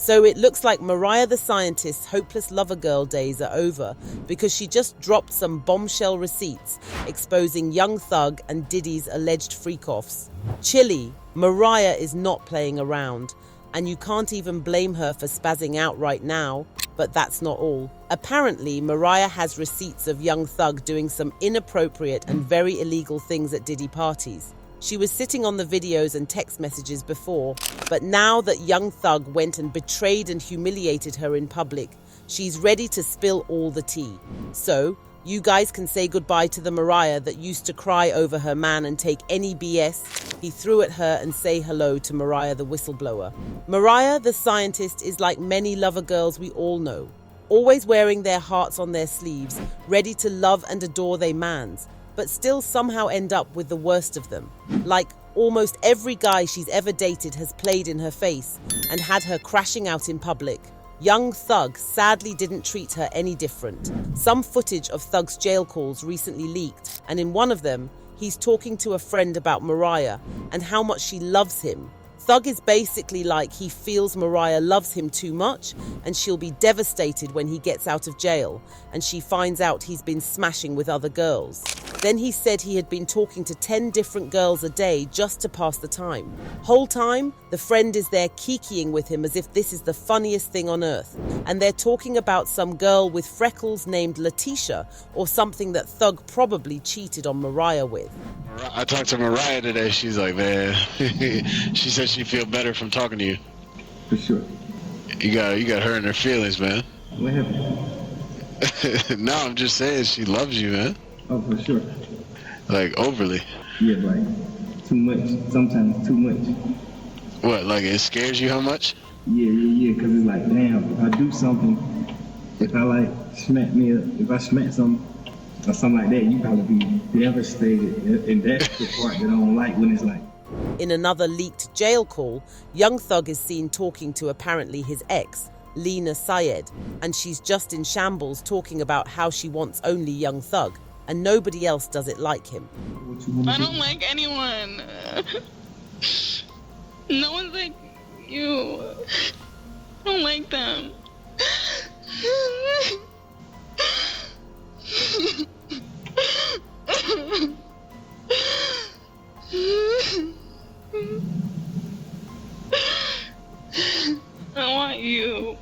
So it looks like Mariah the Scientist's hopeless lover girl days are over because she just dropped some bombshell receipts exposing Young Thug and Diddy's alleged freakoffs. Chile, Mariah is not playing around, and you can't even blame her for spazzing out right now. But that's not all. Apparently, Mariah has receipts of Young Thug doing some inappropriate and very illegal things at Diddy parties. She was sitting on the videos and text messages before, but now that Young Thug went and betrayed and humiliated her in public, she's ready to spill all the tea. So, you guys can say goodbye to the Mariah that used to cry over her man and take any BS he threw at her and say hello to Mariah the Whistleblower. Mariah the Scientist is like many lover girls we all know, always wearing their hearts on their sleeves, ready to love and adore their mans, but still somehow end up with the worst of them. Like almost every guy she's ever dated has played in her face and had her crashing out in public. Young Thug sadly didn't treat her any different. Some footage of Thug's jail calls recently leaked, and in one of them, he's talking to a friend about Mariah and how much she loves him. Thug is basically like he feels Mariah loves him too much and she'll be devastated when he gets out of jail and she finds out he's been smashing with other girls. Then he said he had been talking to 10 different girls a day just to pass the time. Whole time, the friend is there kikiing with him as if this is the funniest thing on earth. And they're talking about some girl with freckles named Letitia or something that Thug probably cheated on Mariah with. I talked to Mariah today. She's like, man, she said she feel better from talking to you. For sure. You got her in her feelings, man. What happened? No, I'm just saying she loves you, man. Oh, for sure. Like overly. Yeah, like too much. Sometimes too much. What? Like it scares you how much? Yeah. Cause it's like, damn, if I do something, if I like if I smack something or something like that, you probably be devastated. And that's the part that I don't like when it's like. In another leaked jail call, Young Thug is seen talking to apparently his ex, Lil Syed, and she's just in shambles talking about how she wants only Young Thug, and nobody else does it like him. I don't like anyone. No one's like you. I don't like them. I want you.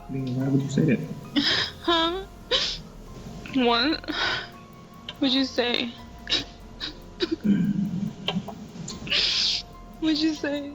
Why would you say that? Huh? What would you say? What'd you say?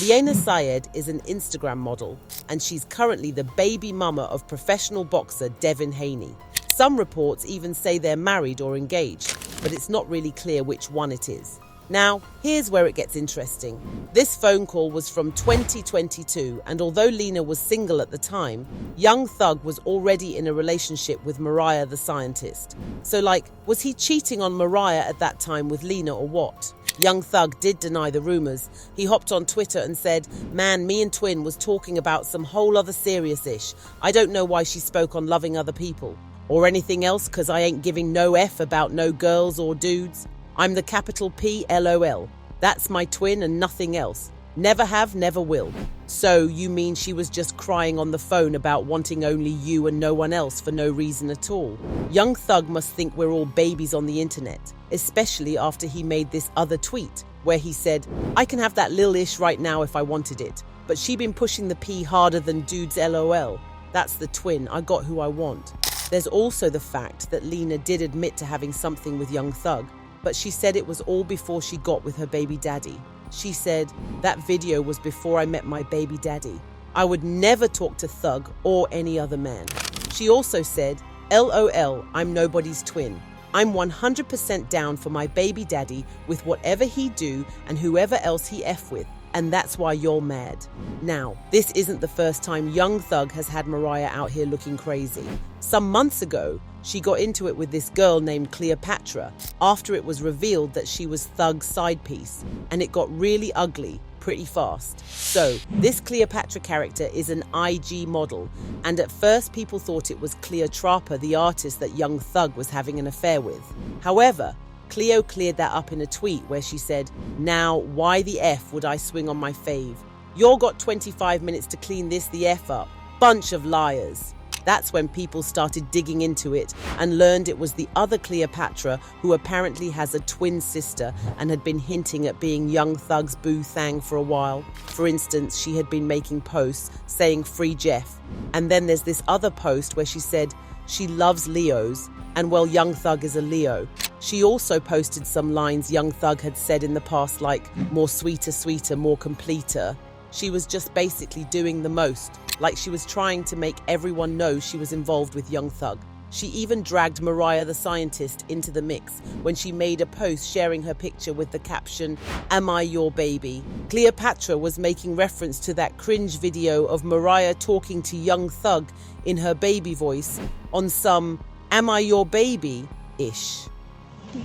Lil Syed is an Instagram model, and she's currently the baby mama of professional boxer Devin Haney. Some reports even say they're married or engaged, but it's not really clear which one it is. Now, here's where it gets interesting. This phone call was from 2022, and although Lena was single at the time, Young Thug was already in a relationship with Mariah the Scientist. So was he cheating on Mariah at that time with Lena or what? Young Thug did deny the rumors. He hopped on Twitter and said, "Man, me and Twin was talking about some whole other serious-ish. I don't know why she spoke on loving other people. Or anything else, cause I ain't giving no F about no girls or dudes. I'm the capital P LOL. That's my twin and nothing else. Never have, never will." So you mean she was just crying on the phone about wanting only you and no one else for no reason at all? Young Thug must think we're all babies on the internet, especially after he made this other tweet where he said, "I can have that lil-ish right now if I wanted it, but she been pushing the P harder than dudes LOL. That's the twin, I got who I want." There's also the fact that Lena did admit to having something with Young Thug, but she said it was all before she got with her baby daddy. She said, "That video was before I met my baby daddy. I would never talk to Thug or any other man." She also said, "LOL, I'm nobody's twin. I'm 100% down for my baby daddy with whatever he do and whoever else he F with. And that's why you're mad." Now, this isn't the first time Young Thug has had Mariah out here looking crazy. Some months ago, she got into it with this girl named Cleopatra after it was revealed that she was Thug's side piece, and it got really ugly pretty fast. So, this Cleopatra character is an IG model, and at first people thought it was Cleopatra, the artist that Young Thug was having an affair with. However, Cleo cleared that up in a tweet where she said, "Now, why the F would I swing on my fave? Y'all got 25 minutes to clean this the F up. Bunch of liars." That's when people started digging into it and learned it was the other Cleopatra, who apparently has a twin sister and had been hinting at being Young Thug's boo thang for a while. For instance, she had been making posts saying "Free Jeff." And then there's this other post where she said she loves Leos, and well, Young Thug is a Leo. She also posted some lines Young Thug had said in the past, like "more sweeter, sweeter, more completer." She was just basically doing the most, like she was trying to make everyone know she was involved with Young Thug. She even dragged Mariah the Scientist into the mix when she made a post sharing her picture with the caption, "Am I your baby?" Cleopatra was making reference to that cringe video of Mariah talking to Young Thug in her baby voice on some "Am I your baby?"-ish.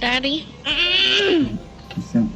Daddy, So,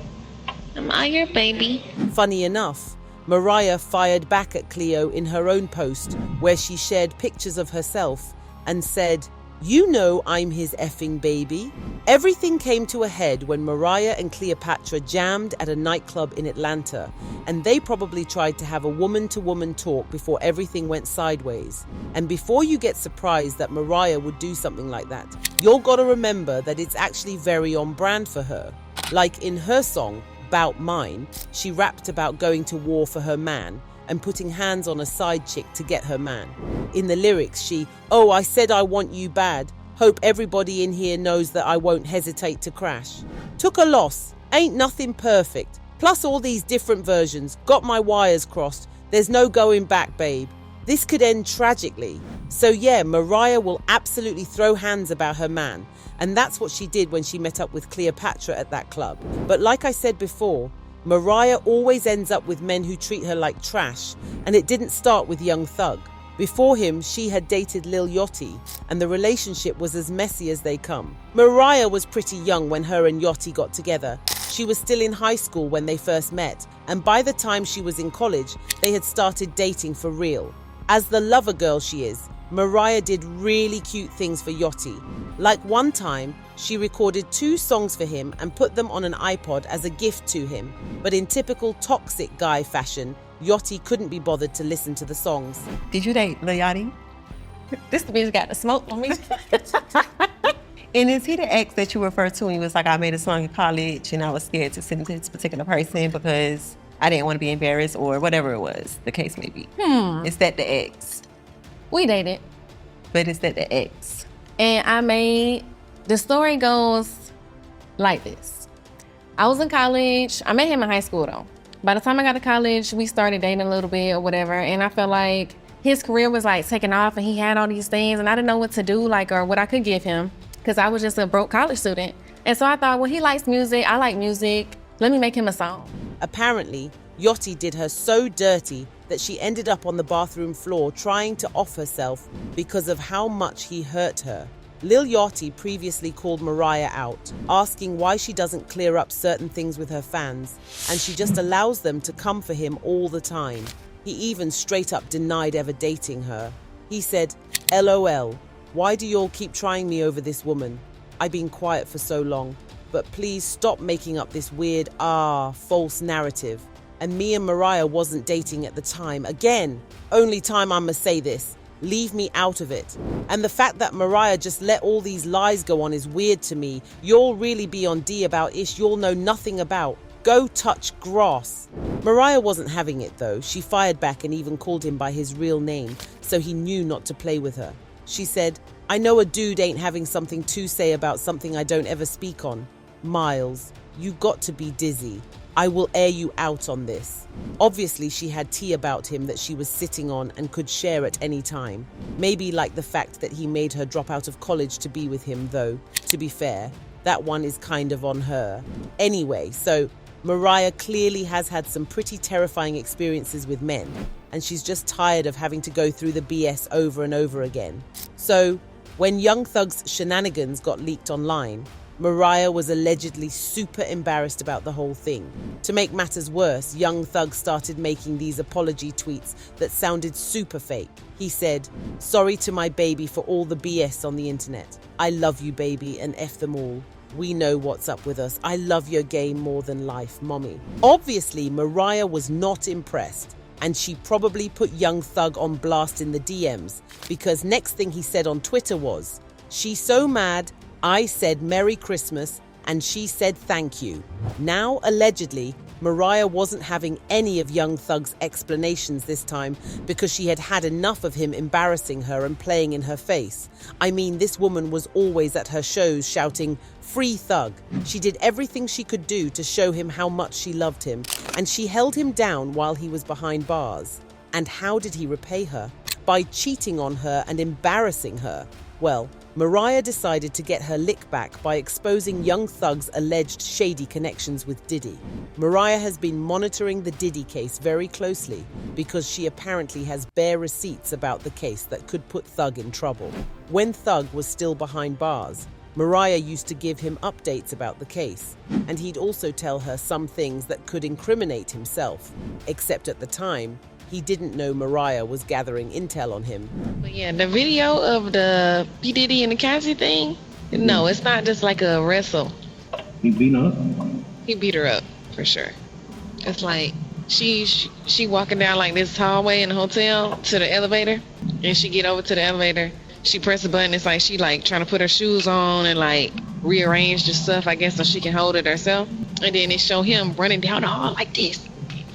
am I your baby? Funny enough, Mariah fired back at Cleo in her own post where she shared pictures of herself and said, "You know I'm his effing baby." Everything came to a head when Mariah and Cleopatra jammed at a nightclub in Atlanta, and they probably tried to have a woman-to-woman talk before everything went sideways. And before you get surprised that Mariah would do something like that, you'll gotta remember that it's actually very on brand for her. Like in her song, "Bout Mine," she rapped about going to war for her man and putting hands on a side chick to get her man. In the lyrics, "Oh, I said I want you bad. Hope everybody in here knows that I won't hesitate to crash. Took a loss. Ain't nothing perfect. Plus all these different versions. Got my wires crossed. There's no going back, babe. This could end tragically." So yeah, Mariah will absolutely throw hands about her man. And that's what she did when she met up with Cleopatra at that club. But like I said before, Mariah always ends up with men who treat her like trash. And it didn't start with Young Thug. Before him, she had dated Lil Yachty, and the relationship was as messy as they come. Mariah was pretty young when her and Yachty got together. She was still in high school when they first met, and by the time she was in college, they had started dating for real. As the lover girl she is, Mariah did really cute things for Yachty. Like one time, she recorded 2 songs for him and put them on an iPod as a gift to him. But in typical toxic guy fashion, Yachty couldn't be bothered to listen to the songs. Did you date Lil Yachty? This bitch got the smoke on me. And is he the ex that you referred to when you was like, I made a song in college and I was scared to send it to this particular person because I didn't want to be embarrassed or whatever it was, the case may be. Is that the ex? We dated. But is that the ex? And the story goes like this. I was in college. I met him in high school though. By the time I got to college, we started dating a little bit or whatever. And I felt like his career was like taking off and he had all these things and I didn't know what to do, like, or what I could give him because I was just a broke college student. And so I thought, well, he likes music. I like music. Let me make him a song. Apparently, Yachty did her so dirty that she ended up on the bathroom floor trying to off herself because of how much he hurt her. Lil Yachty previously called Mariah out, asking why she doesn't clear up certain things with her fans, and she just allows them to come for him all the time. He even straight up denied ever dating her. He said, "LOL, why do y'all keep trying me over this woman? I've been quiet for so long, but please stop making up this weird, false narrative. And me and Mariah wasn't dating at the time. Again, only time I'ma say this. Leave me out of it. And the fact that Mariah just let all these lies go on is weird to me. You'll really be on D about ish you'll know nothing about. Go touch grass." Mariah wasn't having it though. She fired back and even called him by his real name, so he knew not to play with her. She said, "I know a dude ain't having something to say about something I don't ever speak on. Miles, you got to be dizzy. I will air you out on this." Obviously, she had tea about him that she was sitting on and could share at any time. Maybe like the fact that he made her drop out of college to be with him, though, to be fair, that one is kind of on her. Anyway, so Mariah clearly has had some pretty terrifying experiences with men, and she's just tired of having to go through the BS over and over again. So, when Young Thug's shenanigans got leaked online, Mariah was allegedly super embarrassed about the whole thing. To make matters worse, Young Thug started making these apology tweets that sounded super fake. He said, "Sorry to my baby for all the BS on the internet. I love you, baby, and F them all. We know what's up with us. I love your game more than life, mommy. Obviously, Mariah was not impressed, and she probably put Young Thug on blast in the DMs, because next thing he said on Twitter was, "She's so mad, I said Merry Christmas, and she said thank you." Now, allegedly, Mariah wasn't having any of Young Thug's explanations this time because she had had enough of him embarrassing her and playing in her face. I mean, this woman was always at her shows shouting, "Free Thug." She did everything she could do to show him how much she loved him, and she held him down while he was behind bars. And how did he repay her? By cheating on her and embarrassing her. Well, Mariah decided to get her lick back by exposing Young Thug's alleged shady connections with Diddy. Mariah has been monitoring the Diddy case very closely because she apparently has bare receipts about the case that could put Thug in trouble. When Thug was still behind bars, Mariah used to give him updates about the case, and he'd also tell her some things that could incriminate himself, except at the time, he didn't know Mariah was gathering intel on him. But yeah, the video of the P. Diddy and the Cassie thing, no, it's not just like a wrestle. He beat her up? He beat her up, for sure. It's like she walking down like this hallway in the hotel to the elevator, and she get over to the elevator, she press the button, it's like she like trying to put her shoes on and like rearrange the stuff, I guess, so she can hold it herself. And then it show him running down the hall like this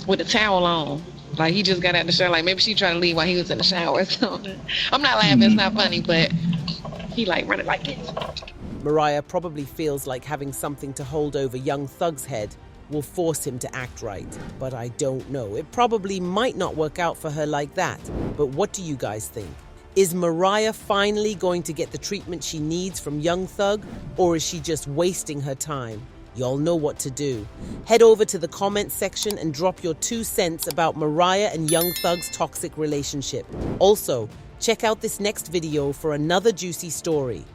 with a towel on. Like he just got out the shower. Like maybe she tried to leave while he was in the shower or something. I'm not laughing, it's not funny, but he like running like this. Mariah probably feels like having something to hold over Young Thug's head will force him to act right. But I don't know. It probably might not work out for her like that. But what do you guys think? Is Mariah finally going to get the treatment she needs from Young Thug? Or is she just wasting her time? Y'all know what to do. Head over to the comments section and drop your 2 cents about Mariah and Young Thug's toxic relationship. Also, check out this next video for another juicy story.